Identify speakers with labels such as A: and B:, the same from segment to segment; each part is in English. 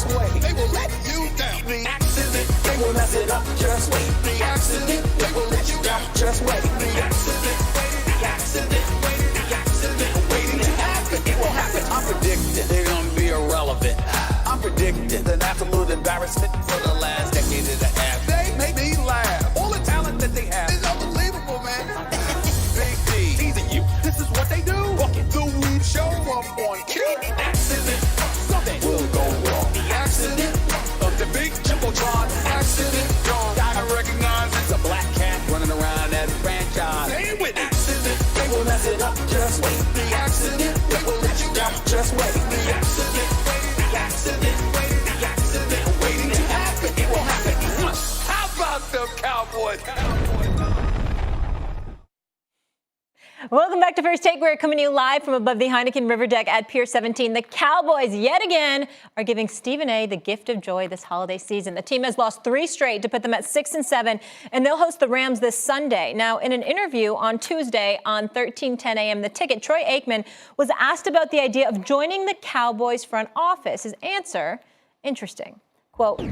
A: just wait. They will let you down. The accident, they will mess it up, just wait. The accident, they will let you down, just wait. The accident, the accident, the accident, waiting to happen. It will happen. I'm predicting they're gonna be irrelevant. I'm predicting an absolute embarrassment for the last decade and a half. They make me laugh. All the talent that they have is unbelievable, man. Big D, teasing you. This is what they do. The weed show up on cue. Accident, something will go wrong. The accident of the big Jumbotron. Accident, gotta recognize it's a black cat running around that franchise. Say it with it. Accident, they will mess it up. Just wait. The accident, they will let you down. Just wait. The accident, the accident, the accident, waiting to happen. It will happen. How about them Cowboys?
B: Welcome back to First Take. We're coming to you live from above the Heineken River Deck at Pier 17. The Cowboys, yet again, are giving Stephen A. the gift of joy this holiday season. The team has lost 3 straight to put them at 6-7, and they'll host the Rams this Sunday. Now, in an interview on Tuesday on 13:10 a.m., The Ticket, Troy Aikman was asked about the idea of joining the Cowboys front office. His answer, interesting. Quote,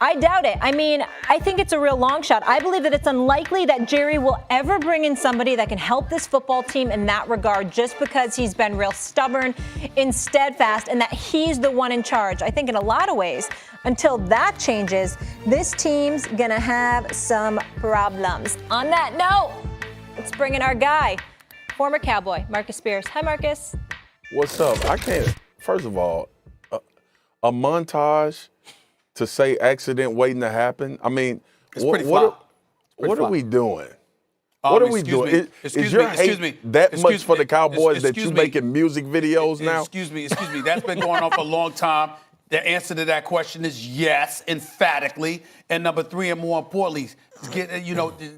B: I doubt it. I mean, I think it's a real long shot. I believe that it's unlikely that Jerry will ever bring in somebody that can help this football team in that regard, just because he's been real stubborn and steadfast and that he's the one in charge. I think in a lot of ways, until that changes, this team's going to have some problems. On that note, let's bring in our guy, former Cowboy, Marcus Spears. Hi, Marcus.
C: What's up? I can't, first of all, a montage to say accident waiting to happen. I mean, what are we doing? What are we doing? Is your hate that much for the Cowboys that you're making music videos now?
D: Excuse me. That's been going on for a long time. The answer to that question is yes, emphatically. And number 3, and more importantly,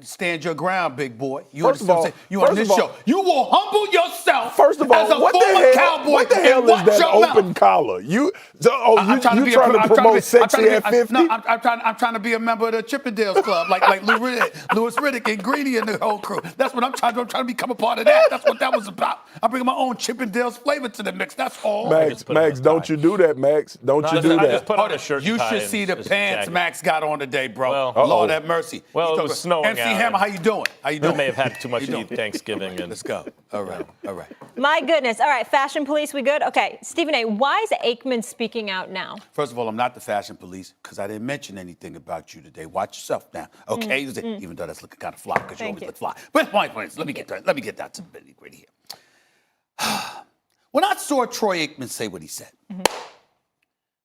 D: stand your ground, big boy.
C: First of all,
D: you on this show, you will humble yourself.
C: First of all,
D: as a
C: what
D: Cowboy
C: the hell is that open collar? You trying to promote sexy at 50?
D: No, I'm trying to be a member of the Chippendales Club, like Louis Riddick and Greedy and the whole crew. That's what I'm trying to. I'm trying to become a part of that. That's what that was about. I'm bringing my own Chippendales flavor to the mix. That's all.
C: Max, don't you do that, Max? Don't you do that?
E: I just put on a shirt.
D: You should see the pants Max got on today, bro.
E: Well,
D: Lord have mercy.
E: Well, it was snowing
D: MC
E: out.
D: Hammer, how you doing?
E: I may have had too much to eat Thanksgiving.
D: Let's go. All right.
B: My goodness. All right, fashion police, we good? Okay, Stephen A., why is Aikman speaking out now?
D: First of all, I'm not the fashion police because I didn't mention anything about you today. Watch yourself now, okay? Even though that's looking kind of fly because you always look fly. But my point, let me get that to the nitty-gritty here. When I saw Troy Aikman say what he said,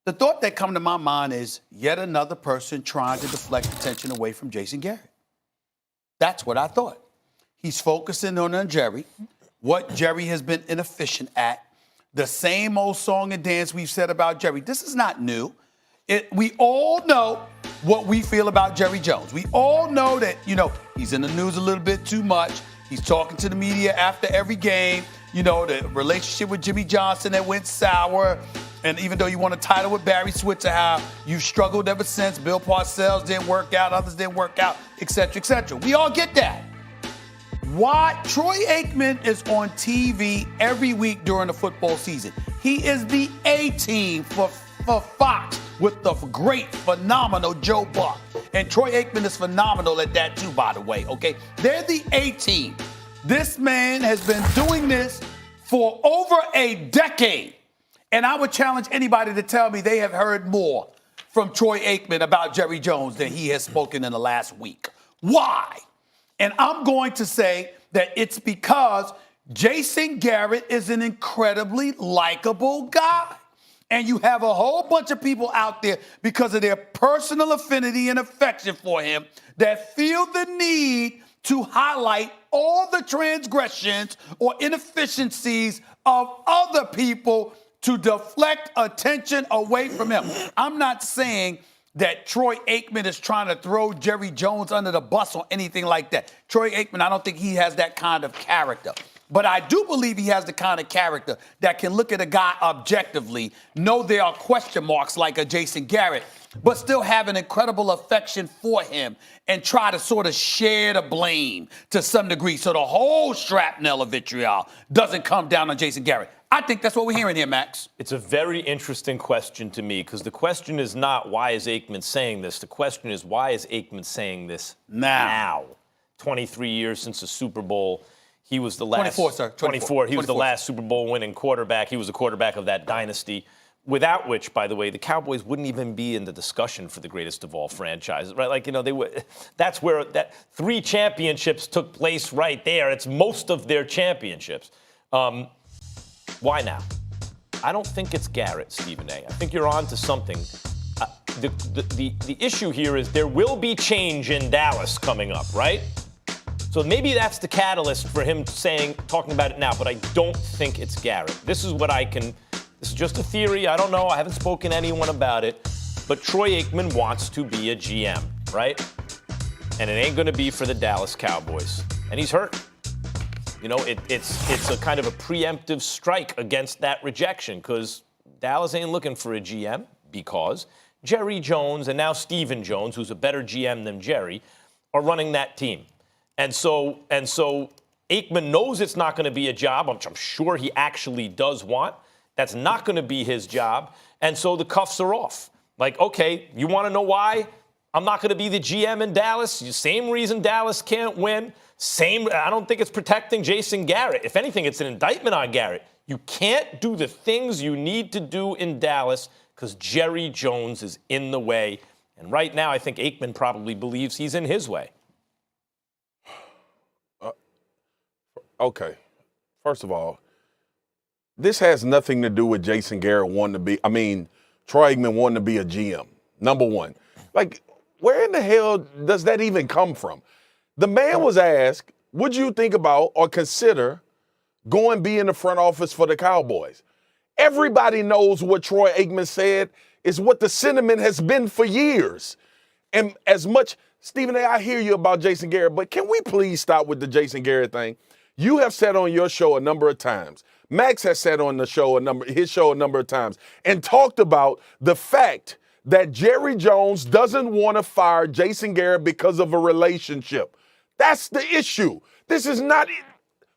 D: the thought that come to my mind is yet another person trying to deflect attention away from Jason Garrett. That's what I thought. He's focusing on Jerry, what Jerry has been inefficient at, the same old song and dance we've said about Jerry. This is not new. We all know what we feel about Jerry Jones. We all know that, he's in the news a little bit too much. He's talking to the media after every game. The relationship with Jimmy Johnson that went sour. And even though you won a title with Barry Switzer, how you've struggled ever since. Bill Parcells didn't work out, others didn't work out, et cetera, et cetera. We all get that. Why Troy Aikman is on TV every week during the football season. He is the A-team for Fox with the great, phenomenal Joe Buck. And Troy Aikman is phenomenal at that too, by the way, okay? They're the A-team. This man has been doing this for over a decade. And I would challenge anybody to tell me they have heard more from Troy Aikman about Jerry Jones than he has spoken in the last week. Why? And I'm going to say that it's because Jason Garrett is an incredibly likable guy. And you have a whole bunch of people out there because of their personal affinity and affection for him that feel the need to highlight all the transgressions or inefficiencies of other people to deflect attention away from him. I'm not saying that Troy Aikman is trying to throw Jerry Jones under the bus or anything like that. Troy Aikman, I don't think he has that kind of character. But I do believe he has the kind of character that can look at a guy objectively, know there are question marks like a Jason Garrett, but still have an incredible affection for him and try to sort of share the blame to some degree so the whole shrapnel of vitriol doesn't come down on Jason Garrett. I think that's what we're hearing here, Max.
E: It's a very interesting question to me because the question is not why is Aikman saying this. The question is why is Aikman saying this now? 23 years since the Super Bowl. He was the last
D: 24, sir.
E: 24. He was the
D: 24.
E: last Super Bowl winning quarterback. He was the quarterback of that dynasty. Without which, by the way, the Cowboys wouldn't even be in the discussion for the greatest of all franchises, right? Like, they would. That's where that 3 championships took place right there. It's most of their championships. Why now? I don't think it's Garrett, Stephen A. I think you're on to something. The issue here is there will be change in Dallas coming up, right? So maybe that's the catalyst for him talking about it now, but I don't think it's Garrett. This is just a theory. I don't know. I haven't spoken to anyone about it. But Troy Aikman wants to be a GM, right? And it ain't going to be for the Dallas Cowboys. And he's hurt. It's a kind of a preemptive strike against that rejection because Dallas ain't looking for a GM because Jerry Jones and now Stephen Jones, who's a better GM than Jerry, are running that team. And so Aikman knows it's not going to be a job, which I'm sure he actually does want. That's not going to be his job. And so the cuffs are off. Like, okay, you want to know why I'm not going to be the GM in Dallas? Same reason Dallas can't win. I don't think it's protecting Jason Garrett. If anything, it's an indictment on Garrett. You can't do the things you need to do in Dallas because Jerry Jones is in the way. And right now, I think Aikman probably believes he's in his way.
C: Okay. First of all, this has nothing to do with Jason Garrett Troy Aikman wanting to be a GM, number one. Like, where in the hell does that even come from? The man was asked, would you think about or consider going be in the front office for the Cowboys? Everybody knows what Troy Aikman said is what the sentiment has been for years. And as much, Stephen A., I hear you about Jason Garrett, but can we please stop with the Jason Garrett thing? You have said on your show a number of times, Max has said on his show a number of times, and talked about the fact that Jerry Jones doesn't want to fire Jason Garrett because of a relationship. That's the issue.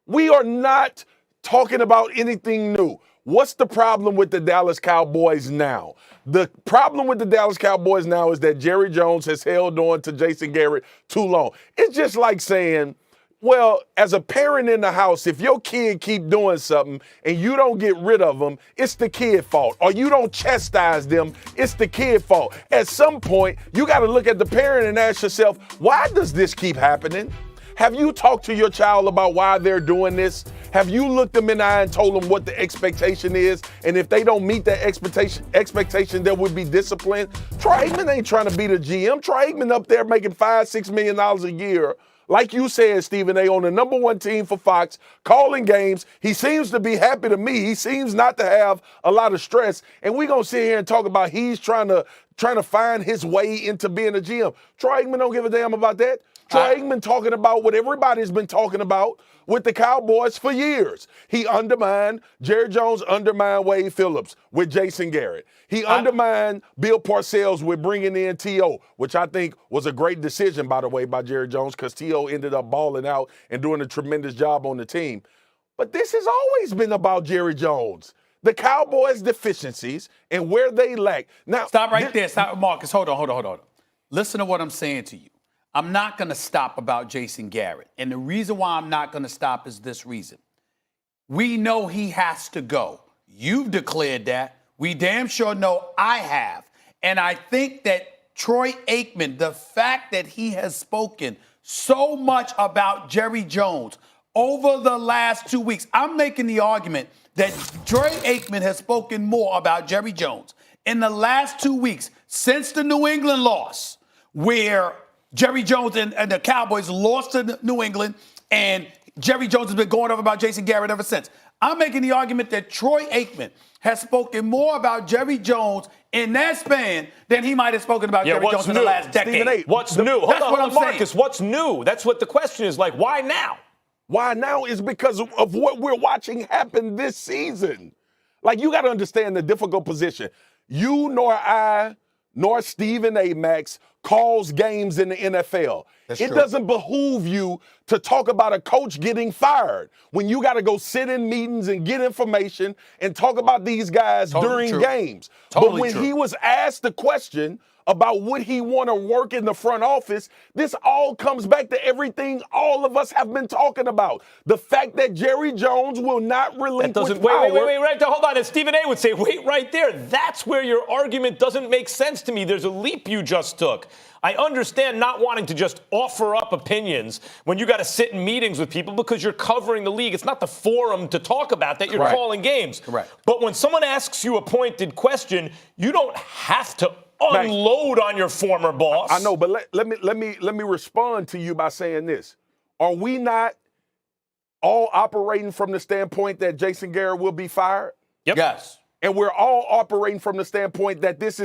C: We are not talking about anything new. What's the problem with the Dallas Cowboys now? The problem with the Dallas Cowboys now is that Jerry Jones has held on to Jason Garrett too long. It's just like saying, well, as a parent in the house, if your kid keep doing something and you don't get rid of them, it's the kid's fault. Or you don't chastise them, it's the kid's fault. At some point, you got to look at the parent and ask yourself, why does this keep happening? Have you talked to your child about why they're doing this? Have you looked them in the eye and told them what the expectation is? And if they don't meet that expectation, there would be discipline. Troy Aikman ain't trying to be the GM. Troy Aikman up there making $5-6 million a year. Like you said, Stephen A., on the number one team for Fox, calling games. He seems to be happy to me. He seems not to have a lot of stress. And we're going to sit here and talk about he's trying to find his way into being a GM. Troy Aikman don't give a damn about that. Troy Aikman talking about what everybody's been talking about with the Cowboys for years. Jerry Jones undermined Wade Phillips with Jason Garrett. He undermined Bill Parcells with bringing in T.O., which I think was a great decision, by the way, by Jerry Jones, because T.O. ended up balling out and doing a tremendous job on the team. But this has always been about Jerry Jones. The Cowboys' deficiencies and where they lack. Now,
D: stop right there. Stop, Marcus. Hold on. Listen to what I'm saying to you. I'm not going to stop about Jason Garrett. And the reason why I'm not going to stop is this reason. We know he has to go. You've declared that. We damn sure know I have. And I think that Troy Aikman, the fact that he has spoken so much about Jerry Jones over the last 2 weeks, I'm making the argument that Troy Aikman has spoken more about Jerry Jones in the last 2 weeks since the New England loss, where Jerry Jones and the Cowboys lost to New England, and Jerry Jones has been going over about Jason Garrett ever since. I'm making the argument that Troy Aikman has spoken more about Jerry Jones in that span than he might have spoken about Jerry Jones in the last decade.
E: What's new? Hold on, Marcus. What's new? That's what the question is. Like, why now?
C: Why now is because of what we're watching happen this season. Like, you got to understand the difficult position. You nor I nor Stephen A. Max calls games in the NFL.
D: That's
C: it
D: true.
C: doesn't behoove you to talk about a coach getting fired when you got to go sit in meetings and get information and talk about these guys
D: Totally
C: during
D: true.
C: games.
D: Totally
C: but when
D: true.
C: he was asked the question about would he want to work in the front office, this all comes back to everything all of us have been talking about. The fact that Jerry Jones will not relinquish power.
E: Wait, right there, hold on. As Stephen A. would say, wait right there. That's where your argument doesn't make sense to me. There's a leap you just took. I understand not wanting to just offer up opinions when you got to sit in meetings with people because you're covering the league. It's not the forum to talk about that. You're
D: Correct.
E: calling games.
D: Correct.
E: But when someone asks you a pointed question, you don't have to unload on your former boss.
C: I know, but let me respond to you by saying this. Are we not all operating from the standpoint that Jason Garrett will be fired?
E: Yep.
D: Yes.
C: And we're all operating from the standpoint that this is